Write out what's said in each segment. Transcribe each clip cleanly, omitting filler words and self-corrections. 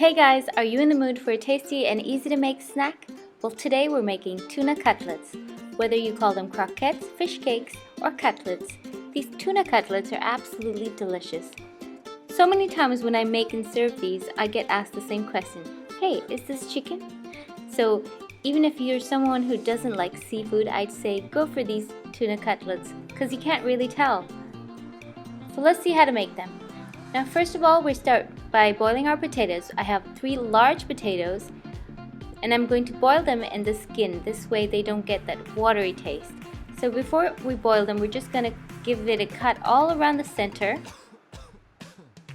Hey guys, are you in the mood for a tasty and easy to make snack? Well, today we're making tuna cutlets. Whether you call them croquettes, fish cakes, or cutlets, these tuna cutlets are absolutely delicious. So many times when I make and serve these, I get asked the same question. Hey, is this chicken? So even if you're someone who doesn't like seafood, I'd say go for these tuna cutlets because you can't really tell. So let's see how to make them. Now first of all, we start by boiling our potatoes. I have 3 large potatoes and I'm going to boil them in the skin. This way they don't get that watery taste. So before we boil them, we're just going to give it a cut all around the center.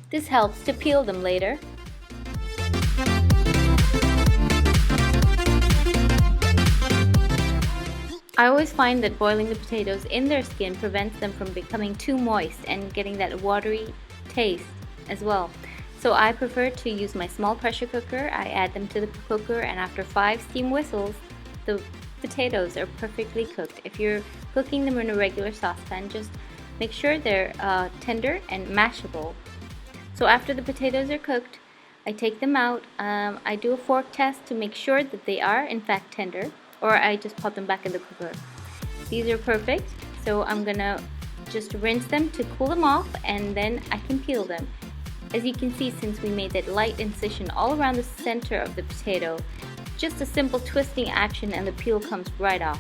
This helps to peel them later. I always find that boiling the potatoes in their skin prevents them from becoming too moist and getting that watery taste as well. So I prefer to use my small pressure cooker. I add them to the cooker and after 5 steam whistles, the potatoes are perfectly cooked. If you're cooking them in a regular saucepan, just make sure they're tender and mashable. So after the potatoes are cooked, I take them out. I do a fork test to make sure that they are in fact tender, or I just pop them back in the cooker. These are perfect, so I'm gonna just rinse them to cool them off and then I can peel them. As you can see, since we made that light incision all around the center of the potato, just a simple twisting action and the peel comes right off.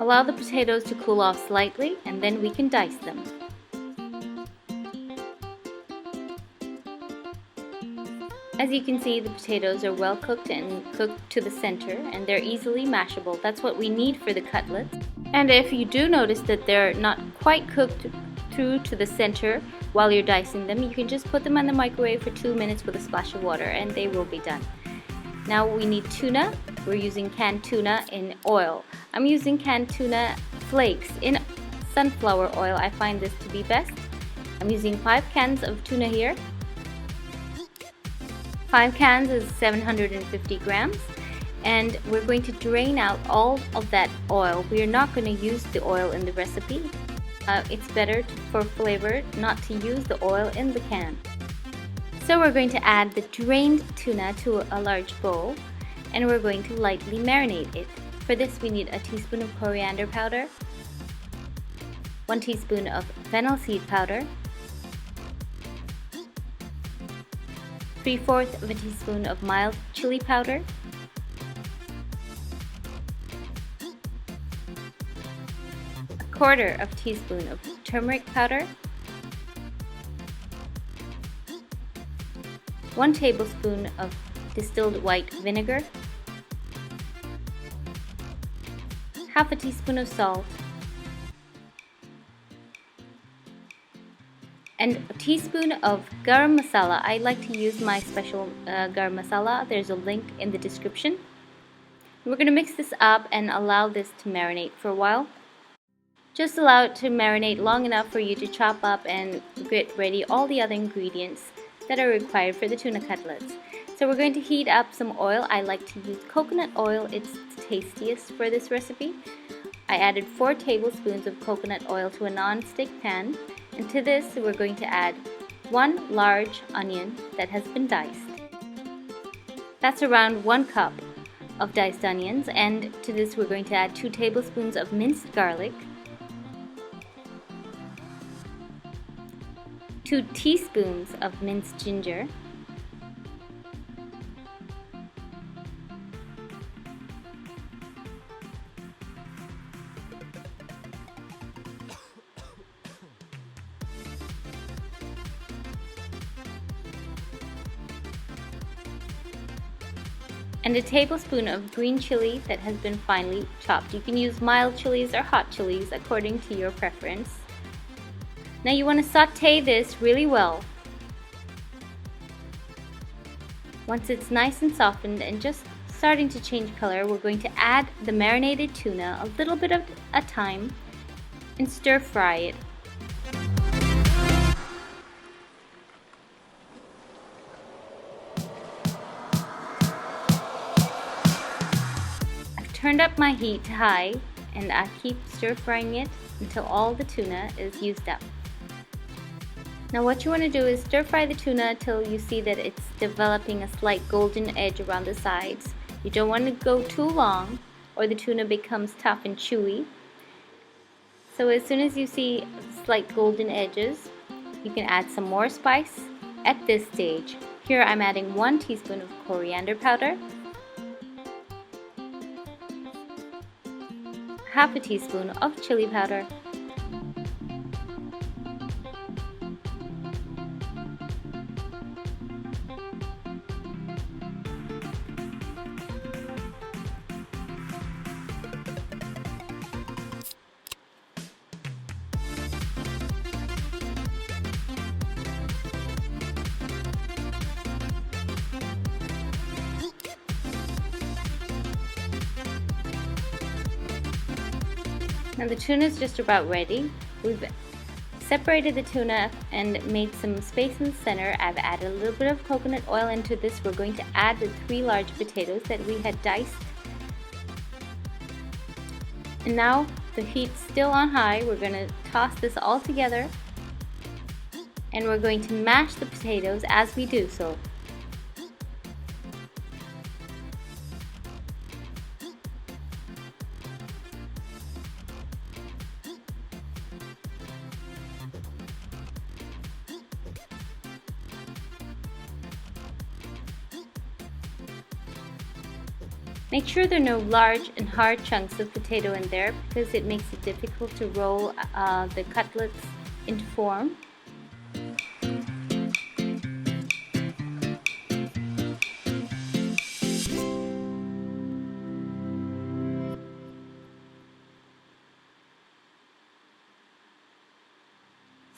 Allow the potatoes to cool off slightly and then we can dice them. As you can see, the potatoes are well cooked and cooked to the center and they're easily mashable. That's what we need for the cutlets. And if you do notice that they're not quite cooked through to the center while you're dicing them, you can just put them in the microwave for 2 minutes with a splash of water and they will be done. Now we need tuna. We're using canned tuna in oil. I'm using canned tuna flakes in sunflower oil. I find this to be best. I'm using 5 cans of tuna here. 5 cans is 750 grams. And we're going to drain out all of that oil. We are not going to use the oil in the recipe. It's better for flavor not to use the oil in the can. So we're going to add the drained tuna to a large bowl and we're going to lightly marinate it. For this we need a teaspoon of coriander powder, 1 teaspoon of fennel seed powder, 3/4 of a teaspoon of mild chili powder, a 1/4 of a teaspoon of turmeric powder, 1 tablespoon of distilled white vinegar, half a teaspoon of salt, and a teaspoon of garam masala. I like to use my special garam masala. There's a link in the description. We're going to mix this up and allow this to marinate for a while. Just allow it to marinate long enough for you to chop up and get ready all the other ingredients that are required for the tuna cutlets. So we're going to heat up some oil. I like to use coconut oil. It's the tastiest for this recipe. I added 4 tablespoons of coconut oil to a non-stick pan. And to this we're going to add 1 large onion that has been diced. That's around 1 cup of diced onions. And to this we're going to add 2 tablespoons of minced garlic, 2 teaspoons of minced ginger, and a tablespoon of green chili that has been finely chopped. You can use mild chilies or hot chilies according to your preference. Now you want to saute this really well. Once it's nice and softened and just starting to change color, we're going to add the marinated tuna a little bit at a time and stir fry it. I've turned up my heat to high and I keep stir frying it until all the tuna is used up. Now what you want to do is stir fry the tuna till you see that it's developing a slight golden edge around the sides. You don't want to go too long or the tuna becomes tough and chewy. So as soon as you see slight golden edges, you can add some more spice at this stage. Here I'm adding 1 teaspoon of coriander powder, half a teaspoon of chili powder, Now the tuna is just about ready. We've separated the tuna and made some space in the center. I've added a little bit of coconut oil into this. We're going to add the 3 large potatoes that we had diced. And now the heat's still on high. We're going to toss this all together and we're going to mash the potatoes as we do so. Make sure there are no large and hard chunks of potato in there because it makes it difficult to roll the cutlets into form.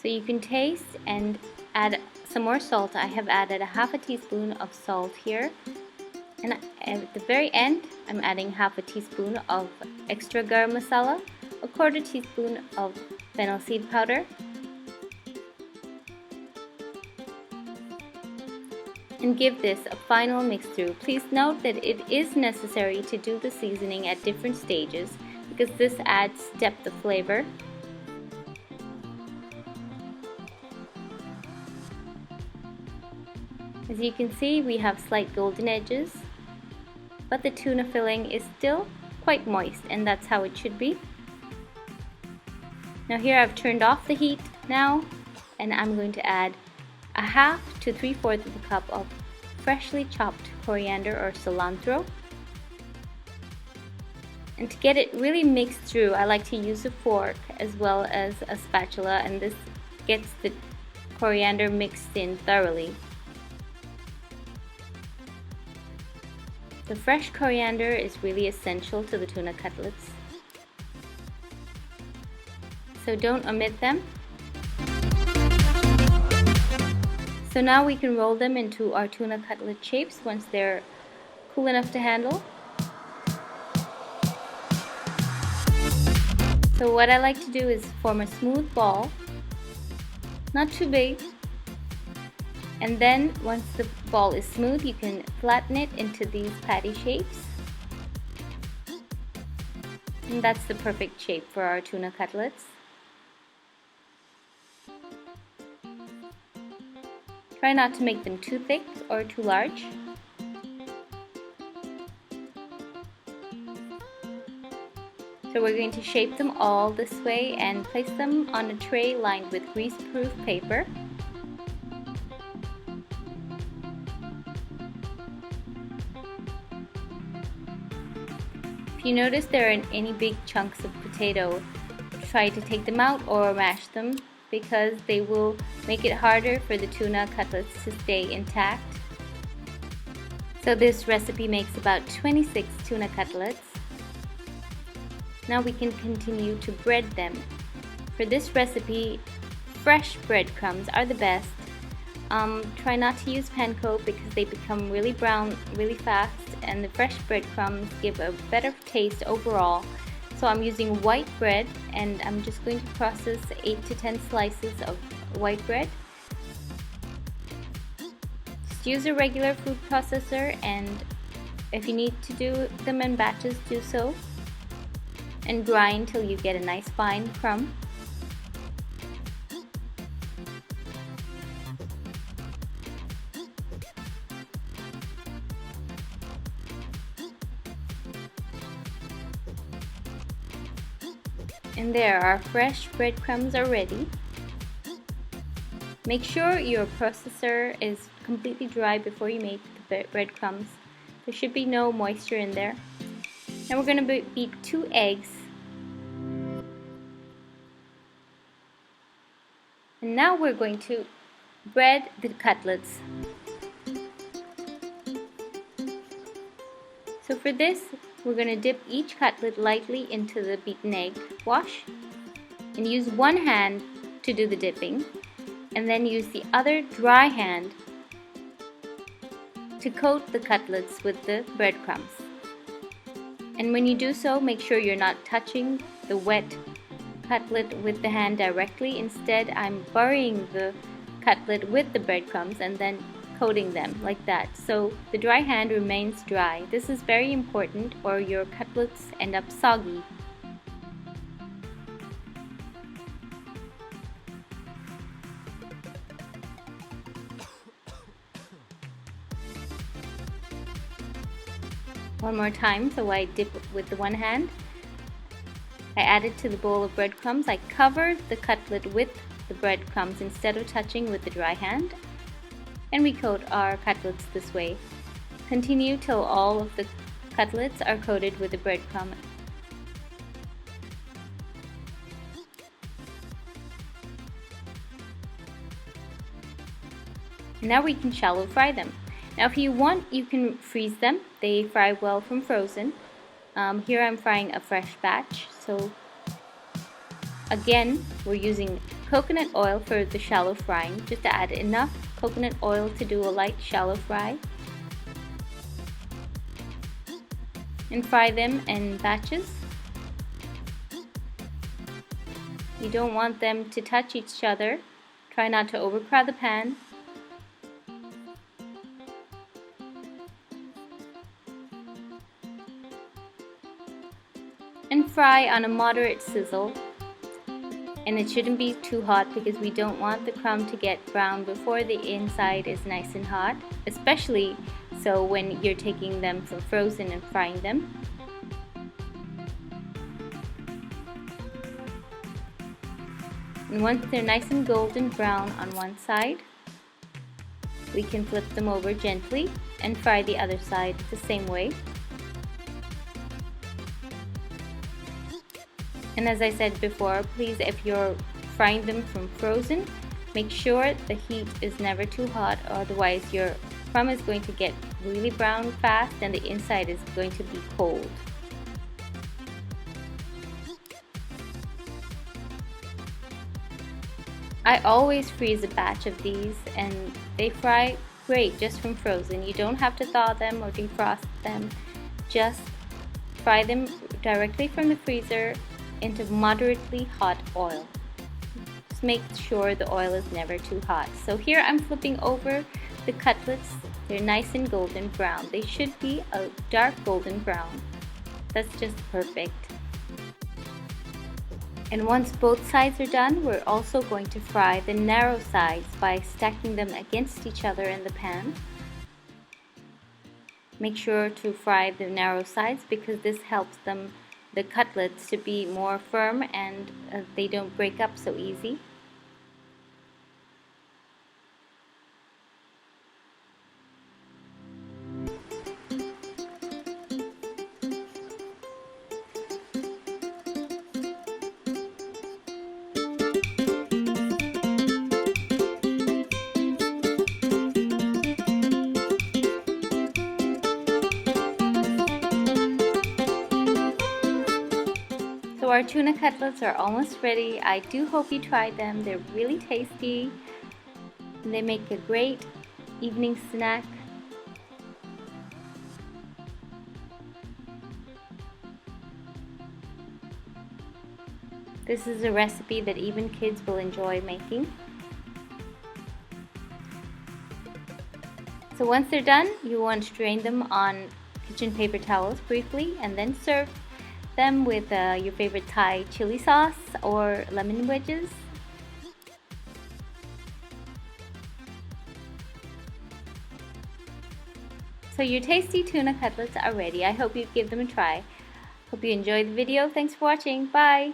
So you can taste and add some more salt. I have added a half a teaspoon of salt here. And at the very end, I'm adding half a teaspoon of extra garam masala, a quarter teaspoon of fennel seed powder, and give this a final mix through. Please note that it is necessary to do the seasoning at different stages because this adds depth of flavor. As you can see, we have slight golden edges, but the tuna filling is still quite moist, and that's how it should be. Now here I've turned off the heat now, and I'm going to add a half to 3/4 of a cup of freshly chopped coriander or cilantro. And to get it really mixed through, I like to use a fork as well as a spatula, and this gets the coriander mixed in thoroughly. The fresh coriander is really essential to the tuna cutlets, so don't omit them. So now we can roll them into our tuna cutlet shapes once they're cool enough to handle. So what I like to do is form a smooth ball, not too big. And then once the ball is smooth, you can flatten it into these patty shapes. And that's the perfect shape for our tuna cutlets. Try not to make them too thick or too large. So we're going to shape them all this way and place them on a tray lined with grease-proof paper. If you notice there are any big chunks of potato, try to take them out or mash them because they will make it harder for the tuna cutlets to stay intact. So this recipe makes about 26 tuna cutlets. Now we can continue to bread them. For this recipe, fresh breadcrumbs are the best. Try not to use panko because they become really brown really fast, and the fresh breadcrumbs give a better taste overall. So I'm using white bread, and I'm just going to process 8 to 10 slices of white bread. Just use a regular food processor, and if you need to do them in batches, do so. And grind till you get a nice fine crumb. And there, our fresh breadcrumbs are ready. Make sure your processor is completely dry before you make the breadcrumbs. There should be no moisture in there. Now we're going to beat 2 eggs. And now we're going to bread the cutlets. So for this, we're going to dip each cutlet lightly into the beaten egg wash and use one hand to do the dipping, and then use the other dry hand to coat the cutlets with the breadcrumbs. And when you do so, make sure you're not touching the wet cutlet with the hand directly. Instead, I'm burying the cutlet with the breadcrumbs and then coating them like that, so the dry hand remains dry. This is very important or your cutlets end up soggy. One more time, so I dip with the one hand. I add it to the bowl of breadcrumbs. I cover the cutlet with the breadcrumbs instead of touching with the dry hand. And we coat our cutlets this way. Continue till all of the cutlets are coated with the breadcrumb. And now we can shallow fry them. Now if you want, you can freeze them. They fry well from frozen. Here I'm frying a fresh batch. So again, we're using coconut oil for the shallow frying. Just add enough coconut oil to do a light shallow fry. And fry them in batches. You don't want them to touch each other. Try not to overcrowd the pan. And fry on a moderate sizzle. And it shouldn't be too hot because we don't want the crumb to get brown before the inside is nice and hot, especially so when you're taking them from frozen and frying them. And once they're nice and golden brown on one side, we can flip them over gently and fry the other side the same way. And as I said before, please, if you're frying them from frozen, make sure the heat is never too hot, otherwise your crumb is going to get really brown fast and the inside is going to be cold. I always freeze a batch of these and they fry great just from frozen. You don't have to thaw them or defrost them, just fry them directly from the freezer into moderately hot oil. Just make sure the oil is never too hot. So here I'm flipping over the cutlets. They're nice and golden brown. They should be a dark golden brown. That's just perfect. And once both sides are done, we're also going to fry the narrow sides by stacking them against each other in the pan. Make sure to fry the narrow sides because this helps the cutlets to be more firm and they don't break up so easy. So our tuna cutlets are almost ready. I do hope you try them. They're really tasty. And they make a great evening snack. This is a recipe that even kids will enjoy making. So once they're done, you want to drain them on kitchen paper towels briefly and then serve them with your favorite Thai chili sauce or lemon wedges. So your tasty tuna cutlets are ready. I hope you give them a try. Hope you enjoyed the video. Thanks for watching. Bye!